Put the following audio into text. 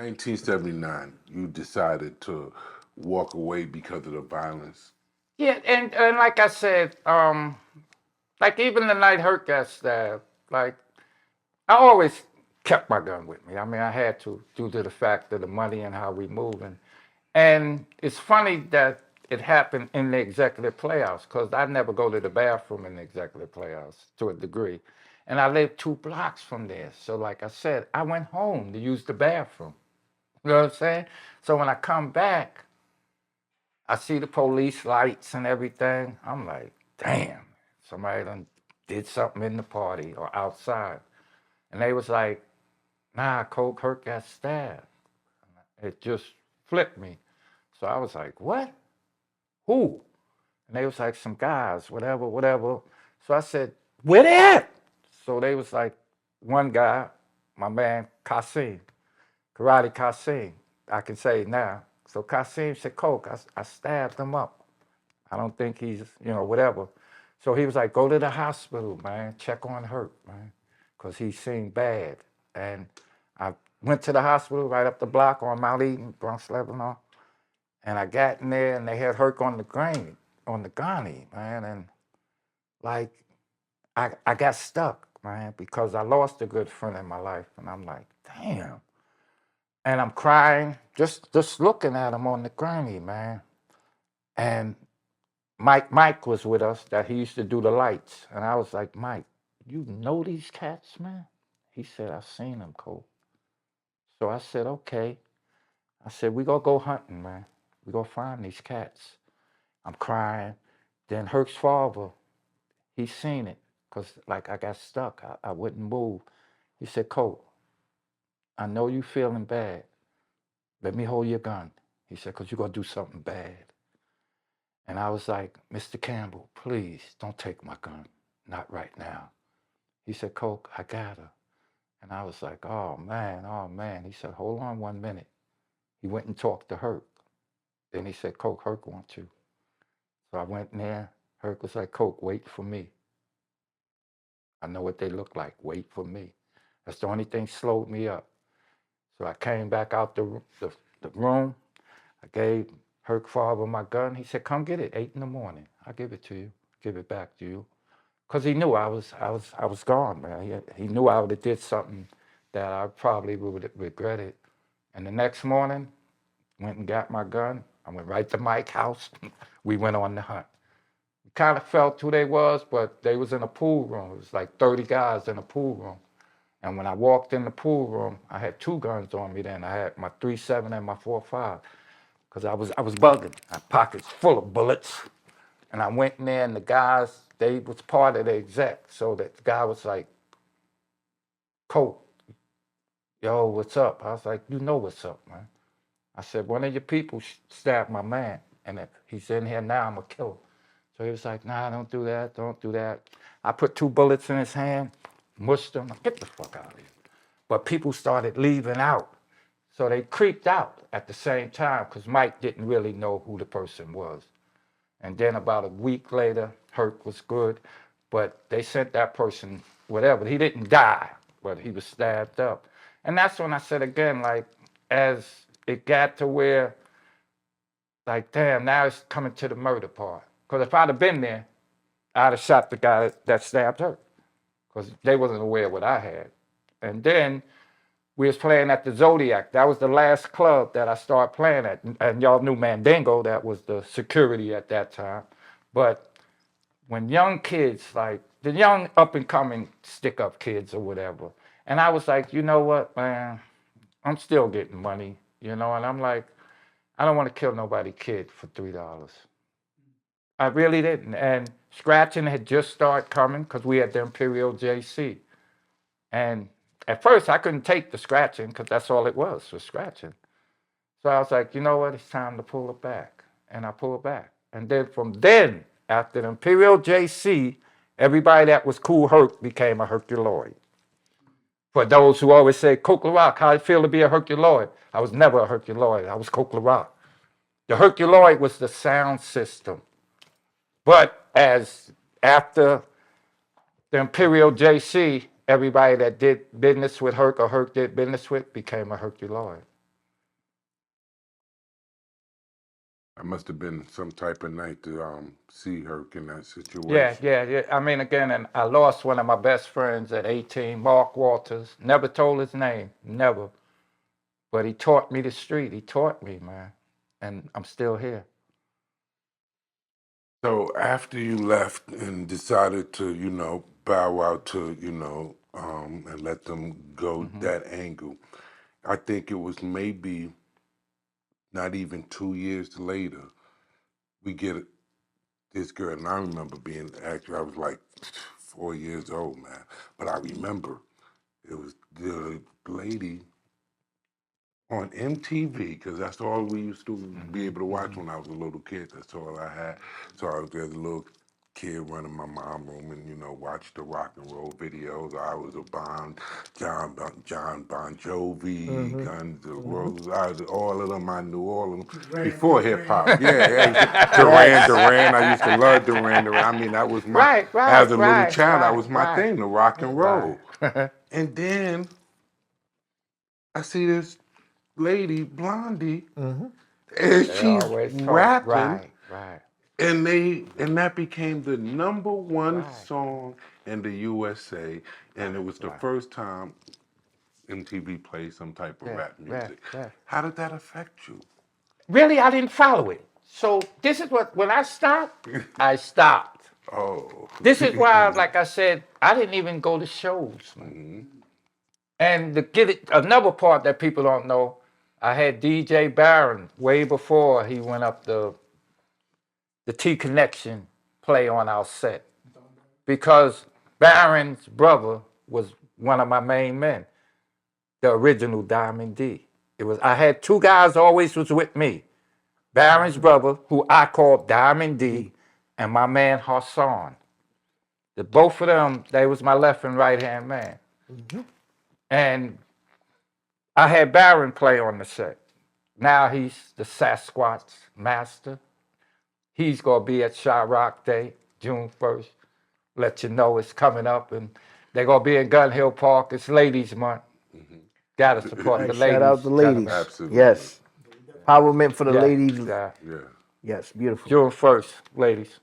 1979, you decided to walk away because of the violence. Yeah, and like I said, like even the night Herc got stabbed, like I always kept my gun with me. I mean, I had to due to the fact of the money and how we moving. And it's funny that it happened in the executive playhouse because I never go to the bathroom in the executive playhouse to a degree. And I lived 2 blocks from there. So like I said, I went home to use the bathroom. You know what I'm saying? So when I come back, I see the police lights and everything. I'm like, damn, somebody done did something in the party or outside. And they was like, nah, Kool Herc got stabbed. It just flipped me. So I was like, what? Who? And they was like, some guys, whatever, whatever. So I said, where they at? So they was like, one guy, my man Kasim, Karate Kasim, I can say it now. So Kasim said, Coke, I stabbed him up. I don't think he's, whatever. So he was like, go to the hospital, man, check on Herc, man, because he seemed bad. And I went to the hospital right up the block on Mount Eden, Bronx, Lebanon. And I got in there and they had Herc on the grain, on the gunny, man. And like, I got stuck, man, because I lost a good friend in my life. And I'm like, damn. And I'm crying, just looking at him on the granny, man. And Mike was with us, that he used to do the lights. And I was like, Mike, you know these cats, man? He said, I've seen them, Cole. So I said, okay. I said, we gonna go hunting, man. We gonna find these cats. I'm crying. Then Herc's father, he seen it, because like I got stuck. I wouldn't move. He said, Cole, I know you feeling bad. Let me hold your gun. He said, because you're gonna do something bad. And I was like, Mr. Campbell, please don't take my gun. Not right now. He said, Coke, I got her. And I was like, oh man, oh man. He said, hold on 1 minute. He went and talked to Herc. Then he said, Coke, Herc wants you. So I went in there. Herc was like, Coke, wait for me. I know what they look like. Wait for me. That's the only thing slowed me up. So I came back out the room. I gave Herc father my gun. He said, come get it, 8 in the morning. I'll give it to you. Give it back to you. Because he knew I was gone, man. He knew I would have did something that I probably would have regretted. And the next morning, went and got my gun. I went right to Mike's house. We went on the hunt. We kind of felt who they was, but they was in a pool room. It was like 30 guys in a pool room. And when I walked in the pool room, I had 2 guns on me then. I had my 3.7 and my 4.5, because I was bugging. My pockets full of bullets. And I went in there, and the guys, they was part of the exec. So that the guy was like, Colt, yo, what's up? I was like, you know what's up, man. I said, one of your people stabbed my man. And if he's in here now, I'm going to kill him. So he was like, nah, don't do that, don't do that. I put 2 bullets in his hand, mushed him. Get the fuck out of here. But people started leaving out. So they creeped out at the same time, because Mike didn't really know who the person was. And then about a week later, Herc was good, but they sent that person, whatever. He didn't die, but he was stabbed up. And that's when I said again, like, as it got to where, like, damn, now it's coming to the murder part. Because if I'd have been there, I'd have shot the guy that stabbed her, because they wasn't aware of what I had. And then we was playing at the Zodiac. That was the last club that I started playing at. And y'all knew Mandingo, that was the security at that time. But when young kids, like the young up and coming stick up kids or whatever, and I was like, you know what, man, I'm still getting money, and I'm like, I don't want to kill nobody kid for $3. I really didn't. And scratching had just started coming, because we had the Imperial JC. And at first, I couldn't take the scratching, because that's all it was scratching. So I was like, you know what? It's time to pull it back. And I pulled back. And then from then, after the Imperial JC, everybody that was Kool Herc became a Herculoid. For those who always say, Kool Rock, how I feel to be a Herculoid? I was never a Herculoid. I was Kool Rock. The Herculoid was the sound system. But as after the Imperial JC, everybody that did business with Herc or Herc did business with became a Herculoid. That must have been some type of night to see her in that situation. Yeah. I mean, again, and I lost one of my best friends at 18, Mark Walters. Never told his name, never. But he taught me the street. He taught me, man. And I'm still here. So after you left and decided to, bow out to, and let them go that angle, I think it was maybe not even 2 years later, we get this girl, and I remember being, actually, I was like 4 years old, man. But I remember it was the lady on MTV, because that's all we used to be able to watch when I was a little kid. That's all I had. So I was there as a little kid running my mom's room and, watch the rock and roll videos. I was a John Bon Jovi, Guns N' Roses, all of them, I knew all of them. Before hip hop. Yeah, Duran. I used to love Duran. I mean, that was my, as a little child, that was my thing, the rock and roll. And then I see this lady, Blondie, and she's rapping. Right. And that became the #1 song in the USA, and it was the first time MTV played some type of rap music. How did that affect you? Really, I didn't follow it. So this is when I stopped, I stopped. Oh. This is why, like I said, I didn't even go to shows, man. And to get it, another part that people don't know, I had DJ Barron way before he went up the T Connection play on our set, because Barron's brother was one of my main men, the original Diamond D. I had two guys always was with me, Barron's brother, who I called Diamond D, and my man Hassan. Both of them, they was my left and right hand man. And I had Barron play on the set. Now he's the Sasquatch master. He's going to be at Rock Day, June 1st. Let you know it's coming up. And they're going to be in Gun Hill Park. It's Ladies Month. Got to support the ladies. Shout out the ladies. Absolutely. Yes. Empowerment for the ladies. Yeah. Yes, beautiful. June 1st, ladies.